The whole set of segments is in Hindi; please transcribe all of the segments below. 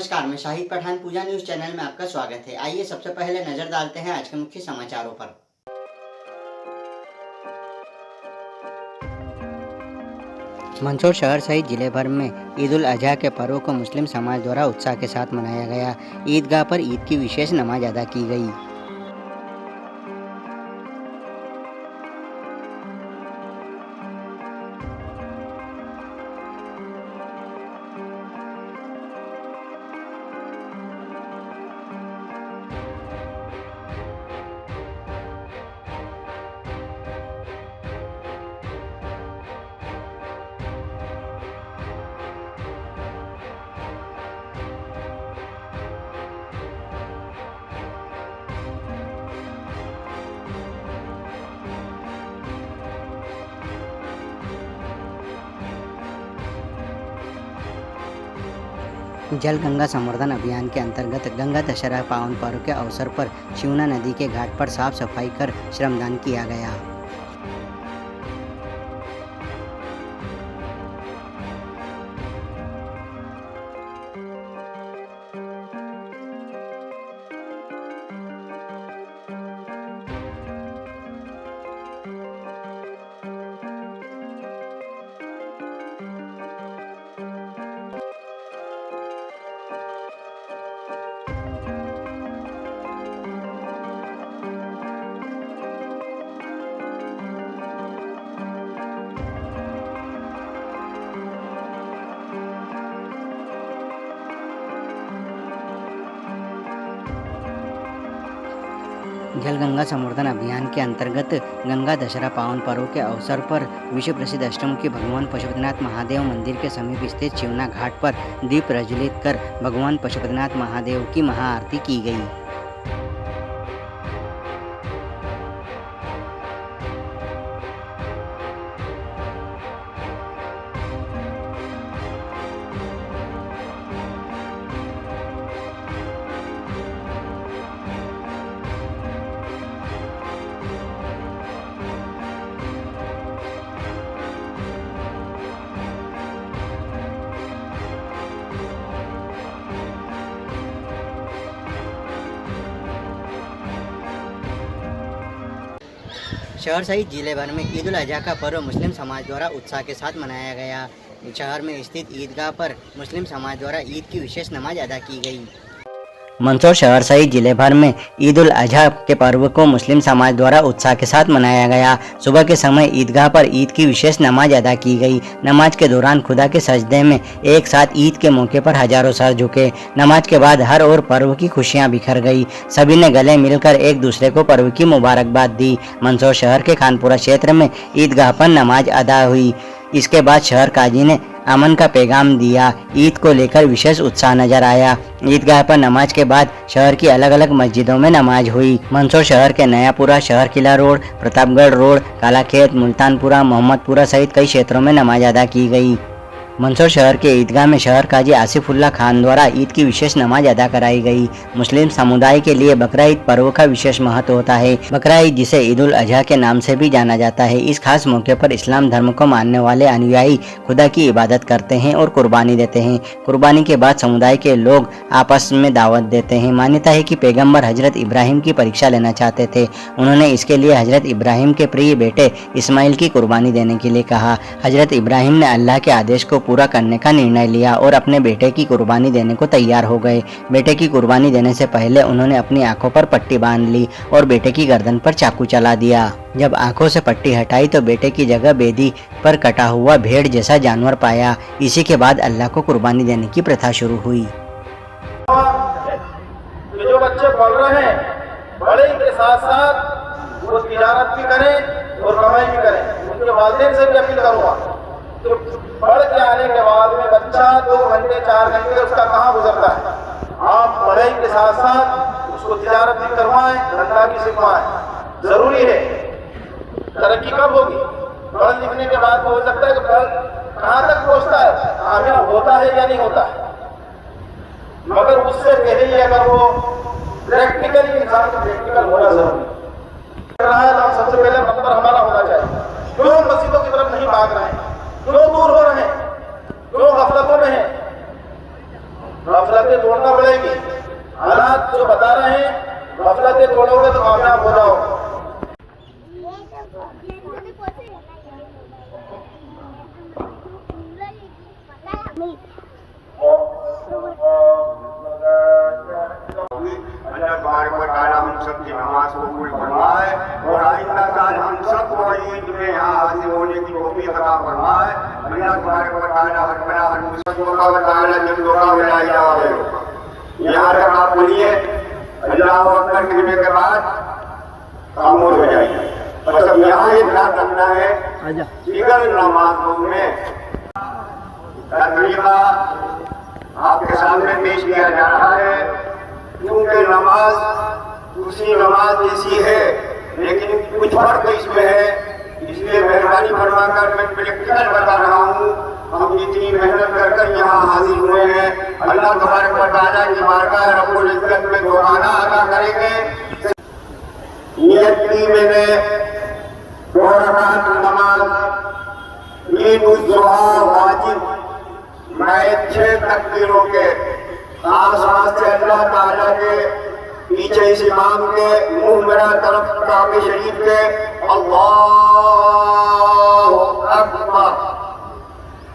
नमस्कार, मैं शाहिद पठान पूजा न्यूज चैनल में आपका स्वागत है। आइए सबसे पहले नजर डालते हैं आज के मुख्य समाचारों पर। मंदसौर शहर सहित जिले भर में ईद उल अजहा के पर्व को मुस्लिम समाज द्वारा उत्साह के साथ मनाया गया। ईदगाह पर ईद की विशेष नमाज अदा की गई। जल गंगा संवर्धन अभियान के अंतर्गत गंगा दशहरा पावन पर्व के अवसर पर शिवना नदी के घाट पर साफ सफाई कर श्रमदान किया गया। जल गंगा संवर्धन अभियान के अंतर्गत गंगा दशहरा पावन पर्व के अवसर पर विश्व प्रसिद्ध अष्टमुखी भगवान पशुपतिनाथ महादेव मंदिर के समीप स्थित शिवना घाट पर दीप प्रज्वलित कर भगवान पशुपतिनाथ महादेव की महाआरती की गई। शहर सहित जिले भर में ईद उल अजहा का पर्व मुस्लिम समाज द्वारा उत्साह के साथ मनाया गया। शहर में स्थित ईदगाह पर मुस्लिम समाज द्वारा ईद की विशेष नमाज अदा की गई। मंदसौर शहर सहित जिले भर में ईद उल अजहा के पर्व को मुस्लिम समाज द्वारा उत्साह के साथ मनाया गया। सुबह के समय ईदगाह पर ईद की विशेष नमाज अदा की गई। नमाज के दौरान खुदा के सजदे में एक साथ ईद के मौके पर हजारों सर झुके। नमाज के बाद हर ओर पर्व की खुशियां बिखर गई। सभी ने गले मिलकर एक दूसरे को पर्व की मुबारकबाद दी। मंदसौर शहर के खानपुरा क्षेत्र में ईदगाह पर नमाज अदा हुई। इसके बाद शहर काजी ने अमन का पैगाम दिया। ईद को लेकर विशेष उत्साह नजर आया। ईदगाह पर नमाज के बाद शहर की अलग अलग मस्जिदों में नमाज हुई। मंदसौर शहर के नयापुरा, शहर किला रोड, प्रतापगढ़ रोड, कालाखेत, मुल्तानपुरा, मोहम्मदपुरा सहित कई क्षेत्रों में नमाज अदा की गई। मंदसौर शहर के ईदगाह में शहर काजी आसिफुल्लाह खान द्वारा ईद की विशेष नमाज अदा कराई गई। मुस्लिम समुदाय के लिए बकरा ईद पर्व का विशेष महत्व होता है। बकरा ईद, जिसे ईद उल अजहा के नाम से भी जाना जाता है, इस खास मौके पर इस्लाम धर्म को मानने वाले अनुयायी खुदा की इबादत करते हैं और कुर्बानी देते हैं। कुर्बानी के बाद समुदाय के लोग आपस में दावत देते हैं। मान्यता है कि पैगम्बर हजरत इब्राहिम की परीक्षा लेना चाहते थे। उन्होंने इसके लिए हजरत इब्राहिम के प्रिय बेटे इस्माइल की कुर्बानी देने के लिए कहा। हजरत इब्राहिम ने अल्लाह के आदेश को पूरा करने का निर्णय लिया और अपने बेटे की कुर्बानी देने को तैयार हो गए। बेटे की कुर्बानी देने से पहले उन्होंने अपनी आंखों पर पट्टी बांध ली और बेटे की गर्दन पर चाकू चला दिया। जब आंखों से पट्टी हटाई तो बेटे की जगह बेदी पर कटा हुआ भेड़ जैसा जानवर पाया। इसी के बाद अल्लाह को कुर्बानी देने की प्रथा शुरू हुई। जो बच्चे पढ़ रहे हैं, बड़े के साथ साथ वो तिजारत भी करें और कमाई भी करें। उनके वालिदैन से भी अपील करूँगा तो पढ़ के आने के बाद में बच्चा 2 घंटे 4 घंटे उसका कहाँ गुजरता है। आप पढ़ाई के साथ साथ उसको तिजारत भी करवाएं, धंधा भी सिखवाएं। जरूरी है। तरक्की कब होगी? पढ़ लिखने के बाद हो सकता है कि कहाँ तक पहुँचता है, कामयाब होता है या नहीं होता है। मगर उससे पहले अगर वो प्रैक्टिकली इंसान को प्रैक्टिकल होना जरूरी है तो सबसे पहले नंबर हमारा होना चाहिए। क्यों मस्जिदों की तरफ नहीं भाग रहे हैं? क्यों दूर हो रहे हैं? क्यों गफलतों में हैं? गफलतें अल्लाह तबारक व तआला हम सब की नमाज को कबूल फरमाए और आइंदा साल हम सब को ईद में यहाँ हाजिर होने की तौफीक अता फरमाए। अल्लाह तबारक व तआला हर बला हर मुसलमान व तआला जब दुआ में ला जाए यहाँ तक आप बोलिए अल्लाह अकबर कहने के बाद खामोश हो जाइए। बस अब यहाँ ये ध्यान रखना है दिगर नमाजों में तकरीबा आपके सामने पेश किया जा रहा है क्योंकि नमाज दूसरी नमाज जैसी है लेकिन कुछ फर्क इसमें है, इसलिए मेहरबानी फरमाकर मैं प्रैक्टिकल बता रहा हूँ। हम जितनी मेहनत कर यहाँ हाजिर हुए हैं अल्लाह तबारक व तआला की बारगाह रब्बुल इज्जत में दुआना अदा करेंगे। नियत की मैंने 2 रकात नमाज वाजिब मैं 6 तकबीरों के खास से अल्लाह ताला के पीछे इस इमाम के मुंह मेरा तरफ काबे शरीफ के अल्लाहु अकबर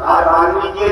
मान लीजिए।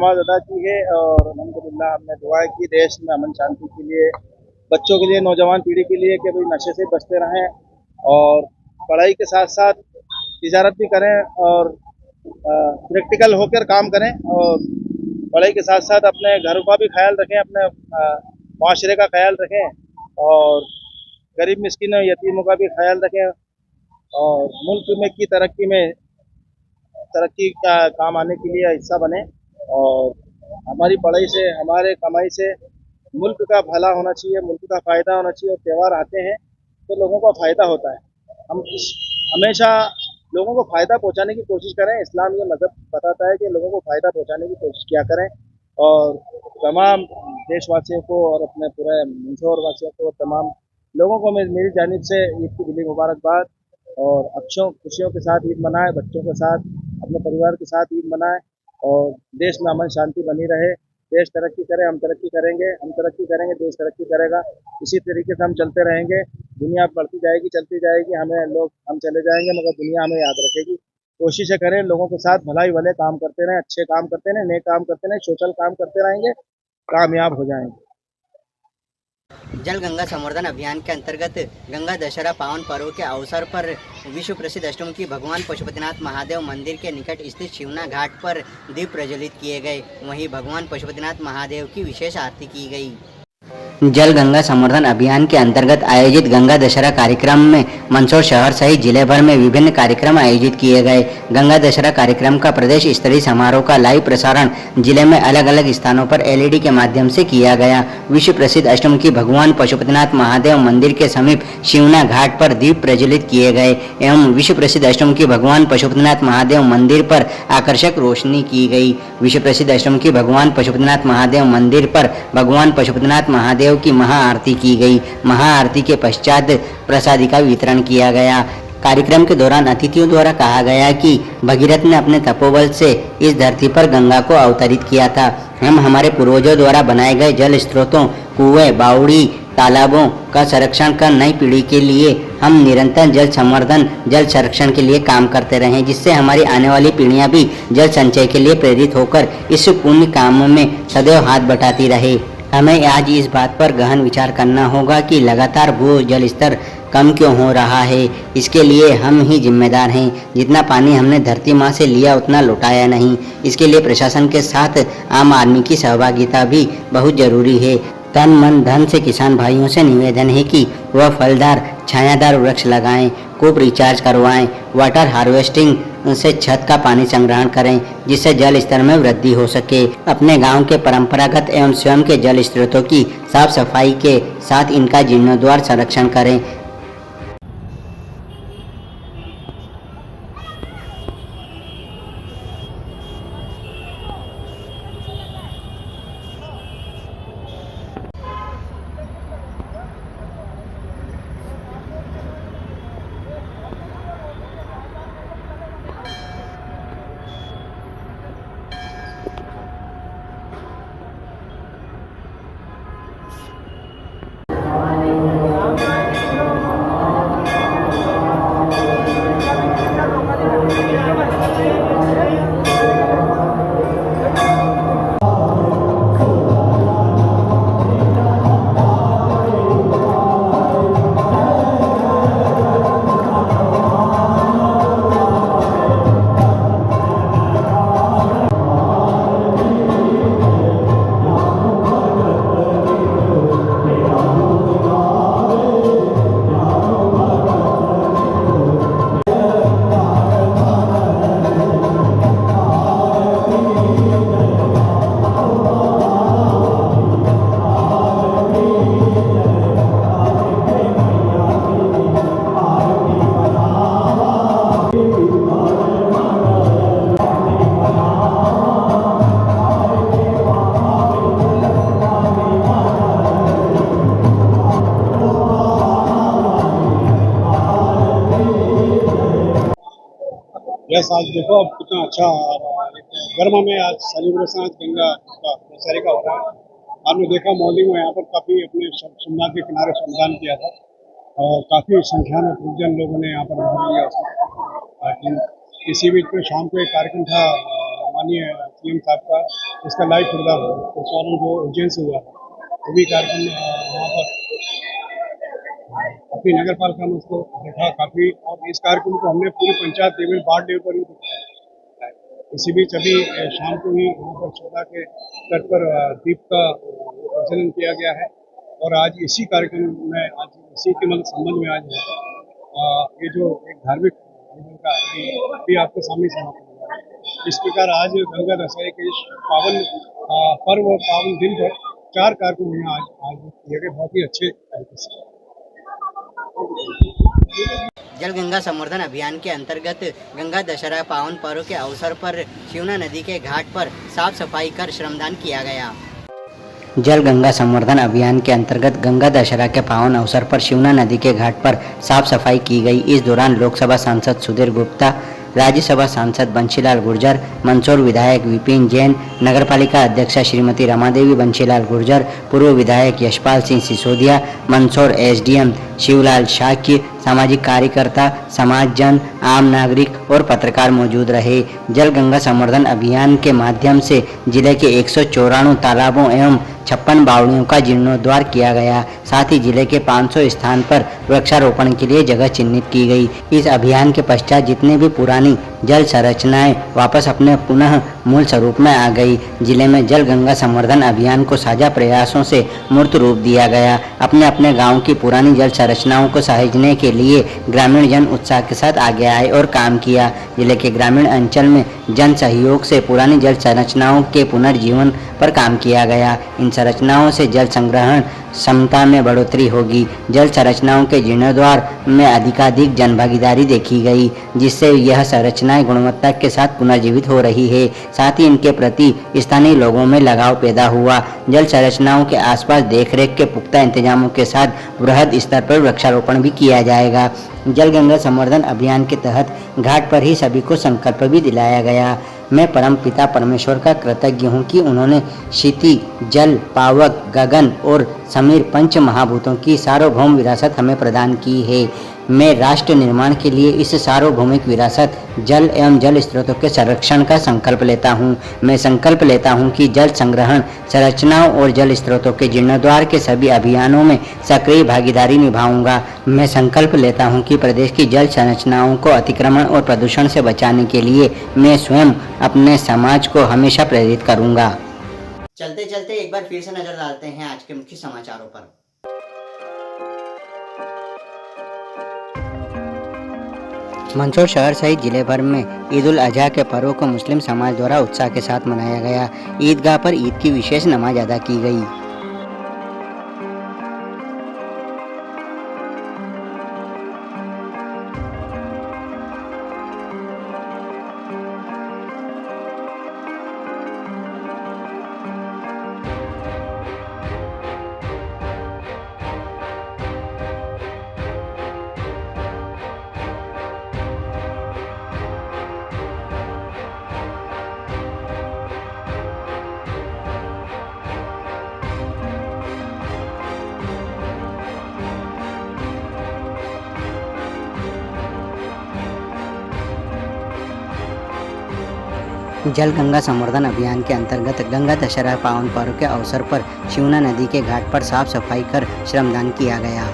नमाज अदा की है और अल्हम्दुलिल्लाह हमने दुआ की देश में अमन शांति के लिए, बच्चों के लिए, नौजवान पीढ़ी के लिए कि भाई नशे से बचते रहें और पढ़ाई के साथ साथ तिजारत भी करें और प्रैक्टिकल होकर काम करें और पढ़ाई के साथ साथ अपने घर का भी ख्याल रखें, अपने माशरे का ख्याल रखें और गरीब मिस्किन यतीमों का भी ख्याल रखें और मुल्क में की तरक्की का काम आने के लिए हिस्सा बने और हमारी पढ़ाई से, हमारे कमाई से मुल्क का भला होना चाहिए, मुल्क का फ़ायदा होना चाहिए। और त्यौहार आते हैं तो लोगों का फ़ायदा होता है। हम हमेशा लोगों को फ़ायदा पहुंचाने की कोशिश करें। इस्लाम ये मज़हब बताता है कि लोगों को फ़ायदा पहुंचाने की कोशिश किया करें और तमाम देशवासियों को और अपने पूरे मंदसौर वासियों को, तमाम लोगों को मेरी जानिब से ईद की दिली मुबारकबाद और अच्छों खुशियों के साथ ईद मनाएं, बच्चों के साथ, अपने परिवार के साथ ईद मनाएं और देश में अमन शांति बनी रहे। देश तरक्की करे, हम तरक्की करेंगे, हम तरक्की करेंगे, देश तरक्की करेगा। इसी तरीके से हम चलते रहेंगे, दुनिया बढ़ती जाएगी, चलती जाएगी, हम चले जाएंगे मगर दुनिया हमें याद रखेगी। कोशिशें करें, लोगों के साथ भलाई भले काम करते रहें, अच्छे काम करते रहें, नेक काम करते रहें, सोशल काम करते रहेंगे, कामयाब हो जाएंगे। जल गंगा संवर्धन अभियान के अंतर्गत गंगा दशहरा पावन पर्व के अवसर पर विश्व प्रसिद्ध अष्टमुखी भगवान पशुपतिनाथ महादेव मंदिर के निकट स्थित शिवना घाट पर दीप प्रज्वलित किए गए। वहीं भगवान पशुपतिनाथ महादेव की विशेष आरती की गई। जल गंगा संवर्धन अभियान के अंतर्गत आयोजित गंगा दशहरा कार्यक्रम में मंदसौर शहर सहित जिले भर में विभिन्न कार्यक्रम आयोजित किए गए। गंगा दशहरा कार्यक्रम का प्रदेश स्तरीय समारोह का लाइव प्रसारण जिले में अलग अलग स्थानों पर एलईडी के माध्यम से किया गया। विश्व प्रसिद्ध अष्टमुखी भगवान पशुपतिनाथ महादेव मंदिर के समीप शिवना घाट पर दीप प्रज्वलित किए गए एवं विश्व प्रसिद्ध अष्टमुखी भगवान पशुपतिनाथ महादेव मंदिर पर आकर्षक रोशनी की गई। विश्व प्रसिद्ध अष्टमुखी भगवान पशुपतिनाथ महादेव मंदिर पर भगवान पशुपतिनाथ महादेव की महाआरती की गई। महाआरती के पश्चात प्रसादी का वितरण किया गया। कार्यक्रम के दौरान अतिथियों द्वारा कहा गया कि भगीरथ ने अपने तपोबल से इस धरती पर गंगा को अवतरित किया था। हम हमारे पूर्वजों द्वारा बनाए गए जल स्रोतों, कुएं, बावड़ी, तालाबों का संरक्षण कर नई पीढ़ी के लिए हम निरंतर जल संवर्धन, जल संरक्षण के लिए काम करते रहें, जिससे हमारी आने वाली पीढ़ियां भी जल संचय के लिए प्रेरित होकर इस पुण्य काम में सदैव हाथ बटाती रहे। हमें आज इस बात पर गहन विचार करना होगा कि लगातार भू जल स्तर कम क्यों हो रहा है। इसके लिए हम ही जिम्मेदार हैं। जितना पानी हमने धरती माँ से लिया उतना लौटाया नहीं। इसके लिए प्रशासन के साथ आम आदमी की सहभागिता भी बहुत जरूरी है। तन मन धन से किसान भाइयों से निवेदन है कि वह फलदार छायादार वृक्ष लगाएं, कूप रिचार्ज करवाएं, वाटर हार्वेस्टिंग से छत का पानी संग्रहण करें, जिससे जल स्तर में वृद्धि हो सके। अपने गांव के परंपरागत एवं स्वयं के जल स्रोतों की साफ सफाई के साथ इनका जीर्णोद्धार संरक्षण करें। यस, आज देखो अब कितना अच्छा गर्म में आज सेलिब्रेशन आज गंगा का दशहरे का हो रहा है। आपने देखा मॉर्निंग में यहाँ पर काफ़ी अपने सोमनाथ के किनारे श्रमदान किया था और काफ़ी संख्या में पूजन लोगों ने यहाँ पर भाग लिया। लेकिन इसी बीच में शाम को एक कार्यक्रम था माननीय सीएम साहब का इसका लाइव प्रसारण जो उज्जैन से हुआ है, वो भी कार्यक्रम वहाँ पर अपनी नगर पालिका में उसको देखा काफ़ी, और इस कार्यक्रम को हमने पूरी पंचायत लेवल, वार्ड लेवल पर ही देखा है। इसी बीच अभी शाम को ही वहाँ पर सोदा के तट पर दीप का प्रज्वलन किया गया है, और आज इसी कार्यक्रम में, आज इसी के मतलब संबंध में आज ये जो एक धार्मिक आयोजन का भी आपके सामने समापन हुआ है। इस प्रकार आज गंगा दशहरे के इस पावन पर्व और पावन दिन पर 4 कार्यक्रम यहाँ आज किए गए, बहुत ही अच्छे तरीके से। जल गंगा संवर्धन अभियान के अंतर्गत गंगा दशहरा पावन पर्व के अवसर पर शिवना नदी के घाट पर साफ सफाई कर श्रमदान किया गया। जल गंगा संवर्धन अभियान के अंतर्गत गंगा दशहरा के पावन अवसर पर शिवना नदी के घाट पर साफ सफाई की गई। इस दौरान लोकसभा सांसद सुधीर गुप्ता, राज्यसभा सांसद बंशीलाल गुर्जर, मंदसौर विधायक विपिन जैन, नगरपालिका अध्यक्षा श्रीमती रमादेवी बंशीलाल गुर्जर, पूर्व विधायक यशपाल सिंह सिसोदिया, मंदसौर एसडीएम शिवलाल शाक्य, सामाजिक कार्यकर्ता, समाजजन, आम नागरिक और पत्रकार मौजूद रहे। जल गंगा संवर्धन अभियान के माध्यम से जिले के 194 तालाबों एवं 56 बावड़ियों का जीर्णोद्धार किया गया। साथ ही जिले के 500 स्थान पर वृक्षारोपण के लिए जगह चिन्हित की गई। इस अभियान के पश्चात जितने भी पुरानी जल संरचनाएं वापस अपने पुनः मूल स्वरूप में आ गई। जिले में जल गंगा संवर्धन अभियान को साझा प्रयासों से मूर्त रूप दिया गया। अपने अपने गांव की पुरानी जल संरचनाओं को सहेजने के लिए ग्रामीण जन उत्साह के साथ आगे आए और काम किया। जिले के ग्रामीण अंचल में जन सहयोग से पुरानी जल संरचनाओं के पुनर्जीवन पर काम किया गया। इन संरचनाओं से जल संग्रहण क्षमता में बढ़ोतरी होगी। जल संरचनाओं के जीर्णोद्धार में अधिकाधिक जनभागीदारी देखी गई, जिससे यह संरचनाएं गुणवत्ता के साथ पुनर्जीवित हो रही है। साथ ही इनके प्रति स्थानीय लोगों में लगाव पैदा हुआ। जल संरचनाओं के आसपास देखरेख के पुख्ता इंतजामों के साथ वृहद स्तर पर वृक्षारोपण भी किया जाएगा। जल गंगा संवर्धन अभियान के तहत घाट पर ही सभी को संकल्प भी दिलाया गया। मैं परम पिता परमेश्वर का कृतज्ञ हूँ कि उन्होंने क्षिति, जल, पावक, गगन और समीर पंच महाभूतों की सार्वभौम विरासत हमें प्रदान की है। मैं राष्ट्र निर्माण के लिए इस सार्वभौमिक विरासत जल एवं जल स्रोतों के संरक्षण का संकल्प लेता हूँ। मैं संकल्प लेता हूँ कि जल संग्रहण संरचनाओं और जल स्रोतों के जीर्णोद्धार के सभी अभियानों में सक्रिय भागीदारी निभाऊंगा। मैं संकल्प लेता हूँ कि प्रदेश की जल संरचनाओं को अतिक्रमण और प्रदूषण से बचाने के लिए मैं स्वयं अपने समाज को हमेशा प्रेरित करूँगा। चलते चलते एक बार फिर से नजर डालते हैं आज के मुख्य समाचारों पर। मंदसौर शहर सहित जिले भर में ईद उल अजहा के पर्व को मुस्लिम समाज द्वारा उत्साह के साथ मनाया गया। ईदगाह पर ईद की विशेष नमाज अदा की गई। जल गंगा संवर्धन अभियान के अंतर्गत गंगा दशहरा पावन पर्व के अवसर पर शिवना नदी के घाट पर साफ सफाई कर श्रमदान किया गया।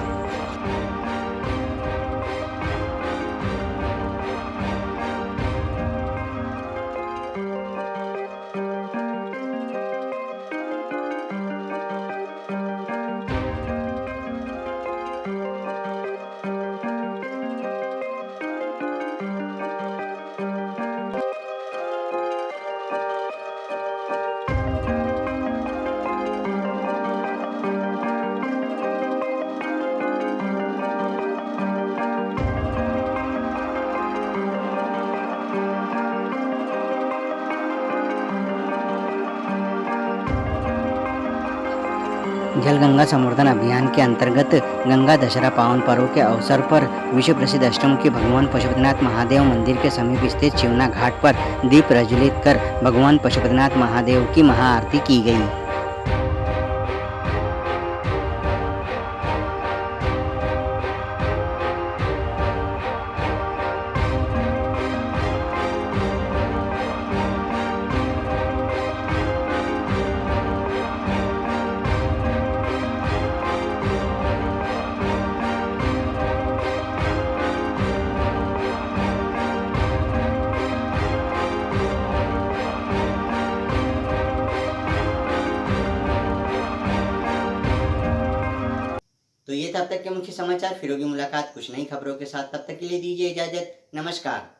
जल गंगा संवर्धन अभियान के अंतर्गत गंगा दशहरा पावन पर्व के अवसर पर विश्व प्रसिद्ध अष्टमुखी भगवान पशुपतिनाथ महादेव मंदिर के समीप स्थित शिवना घाट पर दीप प्रज्वलित कर भगवान पशुपतिनाथ महादेव की महाआरती की गई। थे अब तक के मुख्य समाचार। फिर होगी मुलाकात कुछ नई खबरों के साथ, तब तक के लिए दीजिए इजाजत। नमस्कार।